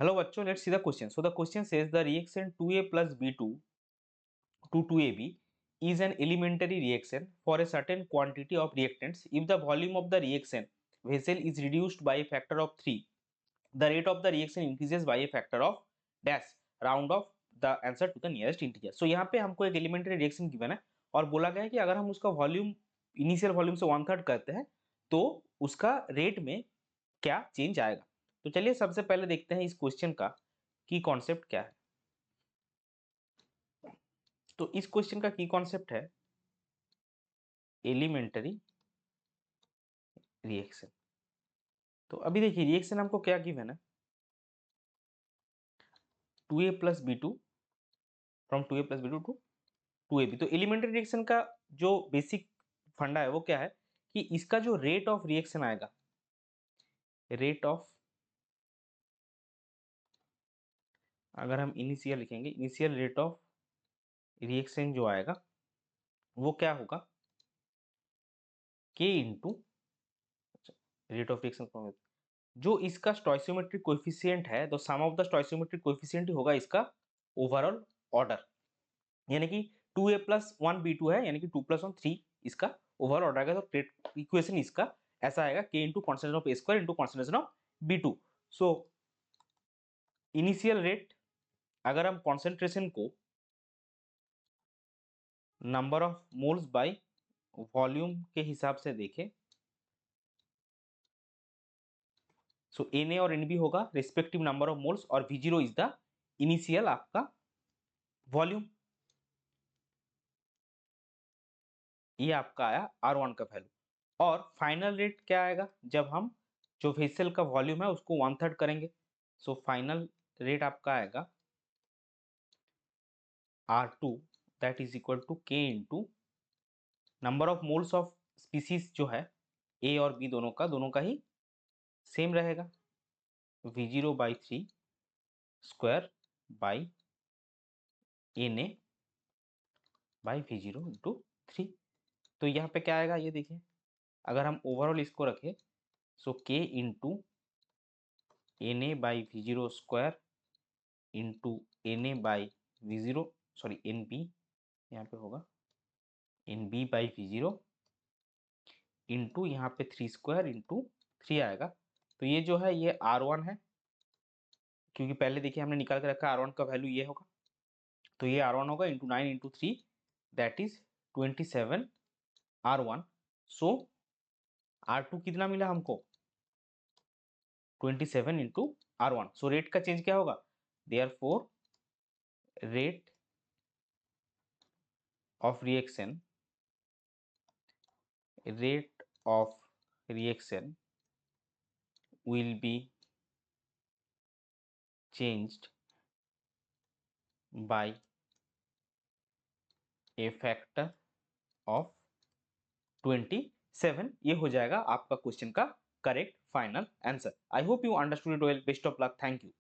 Hello bachcho, let's see the question. So the question says the reaction 2A plus B2 to 2AB is an elementary reaction for a certain quantity of reactants. If the volume of the reaction vessel is reduced by a factor of 3, the rate of the reaction increases by a factor of dash, round off the answer to the nearest integer. So यहाँ पे हमको एक elementary reaction given है और बोला गया है कि अगर हम उसका वॉल्यूम इनिशियल वॉल्यूम से 1/3 करते हैं तो उसका रेट में क्या चेंज आएगा। तो चलिए सबसे पहले देखते हैं इस क्वेश्चन का की कॉन्सेप्ट क्या है। तो इस क्वेश्चन का की कॉन्सेप्ट है एलिमेंटरी रिएक्शन। तो अभी देखिए रिएक्शन हमको क्या गिवन है 2A plus B2 from 2A plus B2 to 2AB। तो एलिमेंटरी रिएक्शन का जो बेसिक फंडा है वो क्या है कि इसका जो रेट ऑफ रिएक्शन आएगा, रेट ऑफ, अगर हम इनिशियल लिखेंगे इनिशियल रेट ऑफ रिएक्शन जो आएगा वो क्या होगा K into rate of reaction, जो इसका स्टोइसियोमेट्रिक कोएफिशिएंट है तो सम ऑफ द स्टोइसियोमेट्रिक कोएफिशिएंट ही होगा इसका ओवरऑल ऑर्डर, यानी कि 2A प्लस 1B2 है यानी कि 2 प्लस 1 3 इसका ओवरऑल ऑर्डर आएगा। तो इक्वेशन इसका ऐसा आएगा K into concentration of A square into concentration of B2। So initial rate, अगर हम कॉन्सेंट्रेशन को number of moles by volume के हिसाब से देखें, सो Na और Nb होगा रिस्पेक्टिव नंबर ऑफ मोल्स और V0 इज द इनिशियल आपका वॉल्यूम। ये आपका आया R1 का वैल्यू। और फाइनल रेट क्या आएगा जब हम जो वेसल का वॉल्यूम है उसको 1/3 करेंगे। सो फाइनल रेट आपका आएगा R2 that is equal to K into number of moles of species जो है A और B दोनों का ही सेम रहेगा V0 by 3 square by Na by V0 into 3। तो यहाँ पे क्या आएगा ये देखिए, अगर हम ओवरऑल इसको रखें सो K into Na by V0 square into Na by V0 sorry NB यहाँ पे होगा NB बाई V0 इंटू यहाँ पे 3 स्क्वायर इंटू 3 आएगा। तो ये जो है ये R1 है, क्योंकि पहले देखिए हमने निकाल के रखा R1 का वैल्यू ये होगा, तो ये R1 होगा into 9 into 3 that is 27 R1। So R2 कितना मिला हमको 27 इंटू R1। सो रेट का चेंज क्या होगा, therefore rate of reaction will be changed by a factor of 27। ये हो जाएगा आपका क्वेश्चन का correct final answer. I hope you understood it well. Best of luck, thank you.